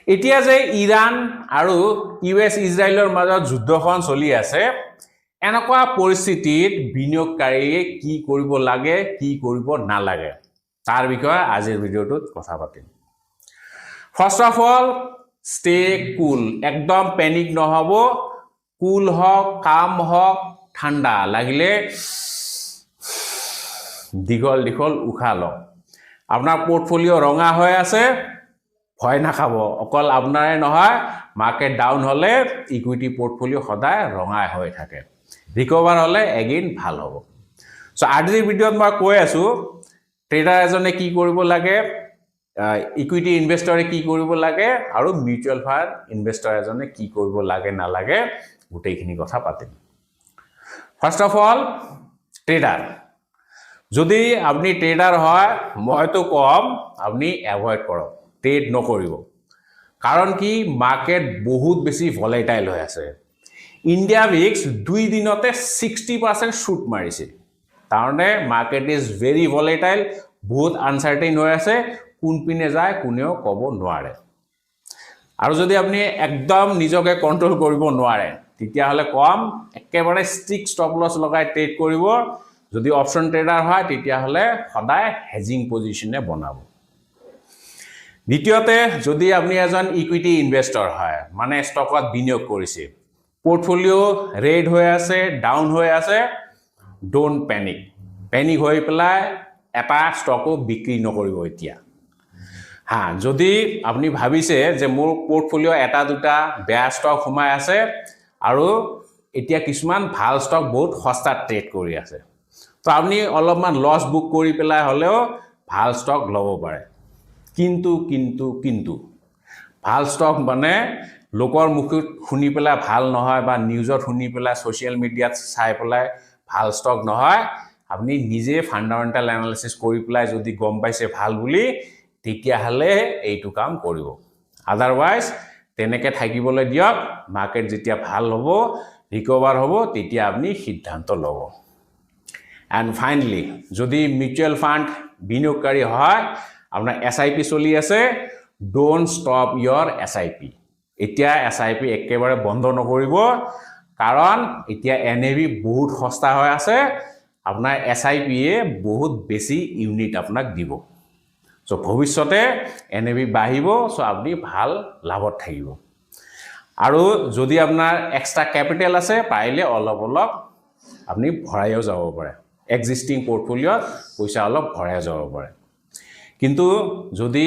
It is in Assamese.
এতিয়া যে ইৰাণ আৰু ইউএছ ইজৰাইলৰ মাজত যুদ্ধখন চলি আছে এনেকুৱা পৰিস্থিতিত বিনিয়োগকাৰীয়ে কি কৰিব লাগে কি কৰিব নালাগে তাৰ বিষয়ে আজিৰ ভিডিঅ'টোত কথা পাতিম ফাৰ্স্ট অফ অল ষ্টে কুল একদম পেনিক নহব কুল হওক কাম হওক ঠাণ্ডা লাগিলে দীঘল দীঘল উশাহ লওক আপোনাৰ পোৰ্টফলিঅ' ৰঙা হৈ আছে ভয় নাখাব অকল আপোনাৰে নহয় মাৰ্কেট ডাউন হলে ইকুইটি পোৰ্টফলিঅ' সদায় ৰঙাই হৈ থাকে ৰিকভাৰ হলে এগেইন ভাল হ'ব সো আজিৰ ভিডিঅ'ত মই কৈ আছো ট্ৰেডাৰ এজনে কি কৰিব লাগে ইকুইটি ইনভেষ্টৰে কি কৰিব লাগে আৰু মিউচুৱেল ফাণ্ড ইনভেষ্টৰ এজনে কি কৰিব লাগে নালাগে গোটেইখিনি কথা পাতিম ফাৰ্স্ট অফ অল ট্ৰেডাৰ যদি আপনি ট্ৰেডাৰ হয় মইতো কম আপনি এভয়েড কৰক ট্ৰেড নকৰিব কাৰণ কি মাৰ্কেট বহুত বেছি ভলাটাইল হৈ আছে ইন্ডিয়া ভিক্স 2 দিনতে 60% শুট মাৰিছে তাৰনে মাৰ্কেট ইজ ভেৰি ভলাটাইল বহুত আনসাৰ্টেইন হৈ আছে কোন পিনে যায় কোনেও ক'ব নোৱাৰে আৰু যদি আপনি একদম নিজকে কন্ট্ৰোল কৰিব নোৱাৰে তেতিয়া হলে কম একেবাৰে ষ্ট্ৰিক ষ্টপ লছ লগাই ট্ৰেড কৰিব যদি অপশন ট্ৰেডাৰ হয় তেতিয়া হলে সদায় হেজিং পজিশনে বনাব দ্বিতীয়তে যদি আপনি এজন ইকুইটি ইনভেষ্টৰ হয় মানে ষ্টকত বিনিয়োগ কৰিছে পোৰ্টফলিঅ ৰেড হৈ আছে ডাউন হৈ আছে ডোন্ট পেনিক হৈ পেলাই এটা ষ্টকো বিক্ৰী নকৰিব এতিয়া হ্যাঁ যদি আপনি ভাবিছে যে মোৰ পোৰ্টফলিঅ এটা দুটা বেয়া ষ্টক সোমাই আছে আৰু এতিয়া কিছুমান ভাল ষ্টক বহুত সস্তাত ট্ৰেড কৰি আছে তো আপনি অলপমান লস বুক কৰি পেলাই হলেও ভাল ষ্টক লব পাৰে কিন্তু ভাল ষ্টক মানে লোকৰ মুখত শুনি পেলাই ভাল নহয় বা নিউজত শুনি পেলাই সোশ্যাল মিডিয়াত চাই পেলাই ভাল ষ্টক নহয় আপনি নিজে ফান্ডামেন্টাল এনালাইসিস কৰি পেলাই যদি গম পাইছে ভাল বুলি তেতিয়া হলে এইটো কাম কৰিব আদাৰৱাইজ তেনেকে থাকিবলৈ দিয়ক মাৰ্কেট যেতিয়া ভাল হ'ব ৰিকভাৰ হ'ব তেতিয়া আপনি সিদ্ধান্ত ল'ব and finally যদি মিউচুৱেল ফাণ্ড বিনিয়োগকাৰী হয় আপোনাৰ এসআইপি চলি আছে ডোন্ট ষ্টপ your এসআইপি এতিয়া এসআইপি একেবাৰে বন্ধ নকৰিব কাৰণ এতিয়া এনএভি বহুত সস্তা হৈ আছে আপোনাৰ এসআইপি এ বহুত বেছি ইউনিট আপোনাক দিব সো ভৱিষ্যতে এনএভি বাঢ়িব সো আপুনি ভাল লাভত থাকিব আৰু যদি আপোনাৰ এক্সট্ৰা ক্যাপিটেল আছে পাৰিলে অলপ আপুনি ভৰাইও যাব পাৰে এক্সিস্টিং পোৰ্টফলিঅ পইচা অলপ ভৰাই যাব পাৰে কিন্তু যদি